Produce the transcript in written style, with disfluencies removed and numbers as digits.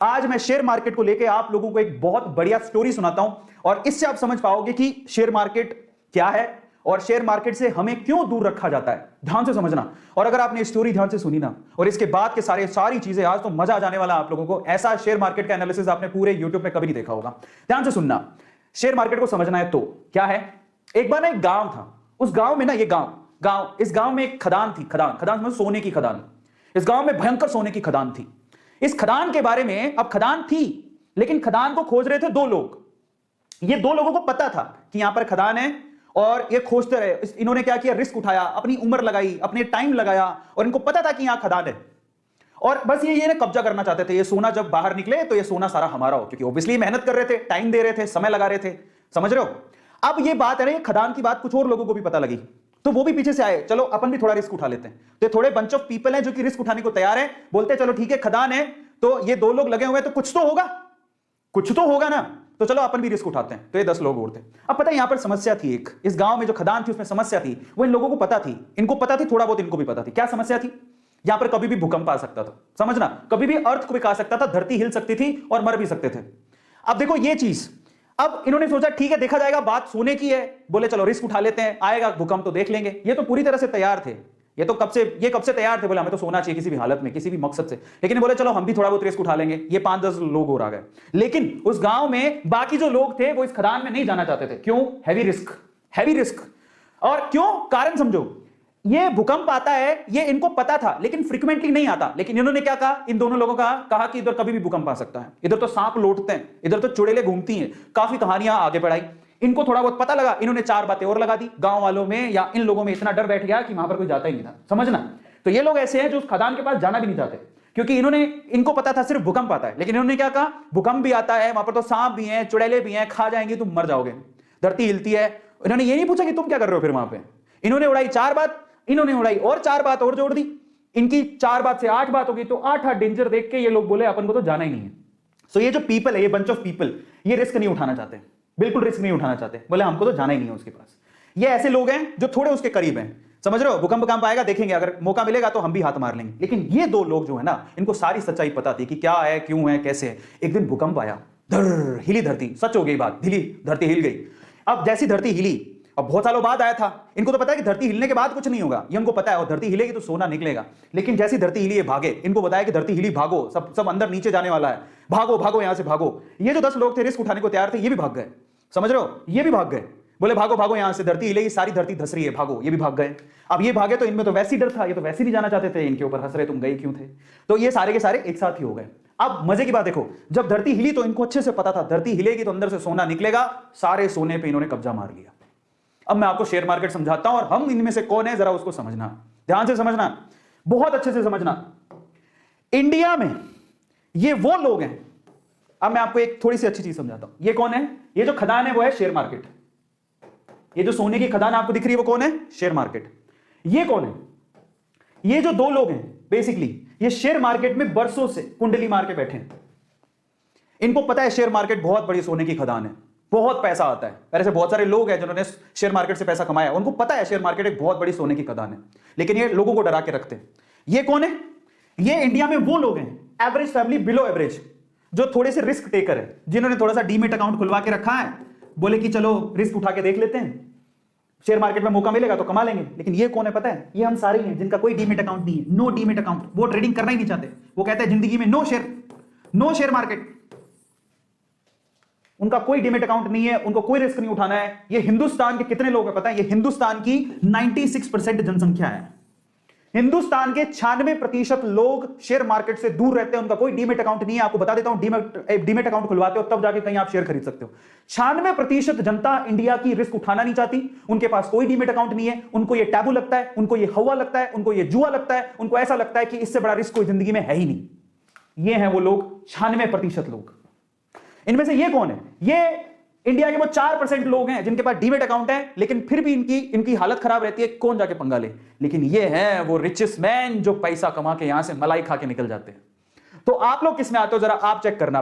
आज मैं share market को लेकर आप लोगों को एक बहुत बढ़िया स्टोरी सुनाता हूं और इससे आप समझ पाओगे कि शेयर मार्केट क्या है और शेयर मार्केट से हमें क्यों दूर रखा जाता है। ध्यान से समझना। और अगर आपने स्टोरी ध्यान से सुनी ना और इसके बाद के सारी चीजें, आज तो मजा आ जाने वाला आप लोगों को। ऐसा शेयर मार्केट का एनालिसिस आपने पूरे यूट्यूब में कभी नहीं देखा होगा। ध्यान से सुनना। शेयर मार्केट को समझना है तो क्या है। एक बार ना एक गांव था। उस गांव में ना इस गांव में एक खदान थी। खदान मतलब सोने की खदान। इस गांव में भयंकर सोने की खदान थी। इस खदान के बारे में, अब खदान थी लेकिन खदान को खोज रहे थे दो लोग। ये दो लोगों को पता था कि यहां पर खदान है और ये खोजते रहे। इन्होंने क्या किया, रिस्क उठाया, अपनी उम्र लगाई, अपने टाइम लगाया और इनको पता था कि यहां खदान है और बस ये ना कब्जा करना चाहते थे। ये सोना जब बाहर निकले तो ये सोना सारा हमारा हो, क्योंकि ऑब्वियसली मेहनत कर रहे थे, टाइम दे रहे थे, समय लगा रहे थे। समझ रहे हो। अब ये बात है ना, ये खदान की बात कुछ और लोगों को भी पता लगी तो वो भी पीछे से आए, चलो अपन भी थोड़ा रिस्क उठा लेते हैं। तो थोड़े बंच ऑफ पीपल हैं जो कि रिस्क उठाने को तैयार है। बोलते हैं चलो ठीक है, खदान है तो ये दो लोग लगे हुए हैं तो कुछ तो होगा ना, तो चलो अपन भी रिस्क उठाते हैं। तो ये 10 लोग और थे। अब पता है यहां पर समस्या थी एक, इस गांव में जो खदान थी उसमें समस्या थी। वो इन लोगों को पता थी, इनको पता थी, थोड़ा बहुत इनको भी पता थी। क्या समस्या थी। यहां पर कभी भी भूकंप आ सकता था। समझना, कभी भी अर्थक्वेक आ सकता था, धरती हिल सकती थी और मर भी सकते थे। अब देखो ये चीज, अब इन्होंने सोचा ठीक है देखा जाएगा, बात सोने की है, बोले चलो रिस्क उठा लेते हैं, आएगा भूकंप तो देख लेंगे। ये तो पूरी तरह से तैयार थे। ये कब से तैयार थे, बोले हमें तो सोना चाहिए किसी भी हालत में, किसी भी मकसद से। लेकिन बोले चलो हम भी थोड़ा बहुत रिस्क उठा लेंगे। ये 5-10 लोग और आ गए। लेकिन उस गांव में बाकी जो लोग थे वो इस खदान में नहीं जाना चाहते थे। क्यों। Heavy risk. और क्यों, कारण समझो। ये भूकंप आता है ये इनको पता था लेकिन फ्रीक्वेंटली नहीं आता। लेकिन इन्होंने क्या कहा, इन दोनों लोगों का कहा कि इधर कभी भी भूकंप आ सकता है, इधर तो सांप लौटते हैं, इधर तो चुड़ैलें घूमती हैं। काफी कहानियां आगे बढ़ाई। इनको थोड़ा बहुत पता लगा, इन्होंने 4 बातें और लगा दी। गांव वालों में या इन लोगों में इतना डर बैठ गया कि वहां पर कोई जाता ही नहीं था। समझना। तो ये लोग ऐसे हैं जो उस खदान के पास जाना भी नहीं चाहते, क्योंकि इनको पता था सिर्फ भूकंप आता है। लेकिन इन्होंने क्या कहा, भूकंप भी आता है, वहां पर तो सांप भी हैं, चुड़ैलें भी हैं, खा जाएंगी, तुम मर जाओगे, धरती हिलती है। इन्होंने ये नहीं पूछा कि तुम क्या कर रहे हो फिर वहां पे। इन्होंने उड़ाई 4 बात, इन्होंने उड़ाई और 4 बात और जोड़ दी। इनकी 4 बात से 8 बात होगी, तो 8 डेंजर देख के ये लोग बोले अपन को तो जाना ही नहीं है। सो ये जो पीपल है, ये बंच ऑफ पीपल, ये रिस्क नहीं उठाना चाहते, बिल्कुल रिस्क नहीं उठाना चाहते। बोले हमको तो जाना ही नहीं है उसके पास। ये ऐसे लोग हैं जो थोड़े उसके करीब हैं। समझ रहे हो। भूकंप आएगा देखेंगे, अगर मौका मिलेगा तो हम भी हाथ मार लेंगे। लेकिन ये 2 लोग जो है ना, इनको सारी सच्चाई पता थी कि क्या है, क्यों है, कैसे है। एक दिन भूकंप आया, हिली धरती। सच हो गई बात, धरती हिल गई। अब जैसी धरती हिली, अब बहुत सालों बाद आया था, इनको तो पता है कि धरती हिलने के बाद कुछ नहीं होगा, ये उनको पता है। और धरती हिलेगी तो सोना निकलेगा। लेकिन जैसी धरती हिली ये भागे। इनको बताया कि धरती हिली, भागो, सब अंदर नीचे जाने वाला है, भागो यहां से भागो। ये जो 10 लोग थे रिस्क उठाने को तैयार थे, ये भी भाग गए। समझ रहे हो। ये भी भाग गए, बोले भागो यहां से, धरती हिलेगी, सारी धरती धस रही है, भागो। ये भी भाग गए। अब ये भागे तो इनमें तो वैसी डर था, ये तो वैसे नहीं जाना चाहते थे, इनके ऊपर हंस रहे तुम गए क्यों थे। तो ये सारे के सारे एक साथ ही हो गए। अब मजे की बात देखो, जब धरती हिली तो इनको अच्छे से पता था धरती हिलेगी तो अंदर से सोना निकलेगा। सारे सोने पे इन्होंने कब्जा मार लिया। अब मैं आपको शेयर मार्केट समझाता हूं और हम इनमें से कौन है जरा उसको समझना, ध्यान से समझना, बहुत अच्छे से समझना। इंडिया में ये वो लोग हैं। अब मैं आपको एक थोड़ी सी अच्छी चीज समझाता हूं। ये कौन है, ये जो खदान है वो है शेयर मार्केट। ये जो सोने की खदान आपको दिख रही है वो कौन है, शेयर मार्केट। ये कौन है, ये जो 2 लोग हैं बेसिकली ये शेयर मार्केट में बरसों से कुंडली मार के बैठे हैं। इनको पता है शेयर मार्केट बहुत बड़ी सोने की खदान है, बहुत पैसा आता है। ऐसे बहुत सारे लोग हैं जिन्होंने शेयर मार्केट से पैसा कमाया, उनको पता है शेयर मार्केट एक बहुत बड़ी सोने की खदान है। लेकिन ये लोगों को डरा के रखते हैं। ये कौन है, ये इंडिया में वो लोग हैं, एवरेज फैमिली, बिलो एवरेज, जो थोड़े से रिस्क टेकर है, जिन्होंने थोड़ा सा डीमेट अकाउंट खुलवा के रखा है। बोले कि चलो रिस्क उठा के देख लेते हैं, शेयर मार्केट में मौका मिलेगा तो कमा लेंगे। लेकिन ये कौन है पता है, ये हम सारे हैं जिनका कोई डीमेट अकाउंट नहीं है, नो डीमेट अकाउंट। वो ट्रेडिंग करना ही नहीं चाहते। वो कहते हैं जिंदगी में नो शेयर मार्केट। उनका कोई डीमेट अकाउंट नहीं है, उनको कोई रिस्क नहीं उठाना है। ये हिंदुस्तान के कितने लोग हैं पता है, ये हिंदुस्तान की 96% जनसंख्या है। हिंदुस्तान के 96% लोग शेयर मार्केट से दूर रहते हैं, उनका कोई डीमेट अकाउंट नहीं है। आपको बता देता हूं, डीमेट अकाउंट खुलवाते हो तब जाके कहीं आप शेयर खरीद सकते हो। 96% जनता इंडिया की रिस्क उठाना नहीं चाहती, उनके पास कोई डीमेट अकाउंट नहीं है। उनको ये टैबू लगता है, उनको ये हवा लगता है, उनको ये जुआ लगता है, उनको ऐसा लगता है कि इससे बड़ा रिस्क कोई जिंदगी में है ही नहीं। ये हैं वो लोग, 96% लोग। इनमें से ये कौन है, ये इंडिया के वो 4% लोग हैं जिनके पास डीमेट अकाउंट है, लेकिन फिर भी इनकी हालत खराब रहती है, कौन जाके पंगा ले। लेकिन ये हैं वो रिचेस्ट मैन जो पैसा कमा के यहां से मलाई खा के निकल जाते हैं। तो आप लोग किस में आते हो जरा आप चेक करना।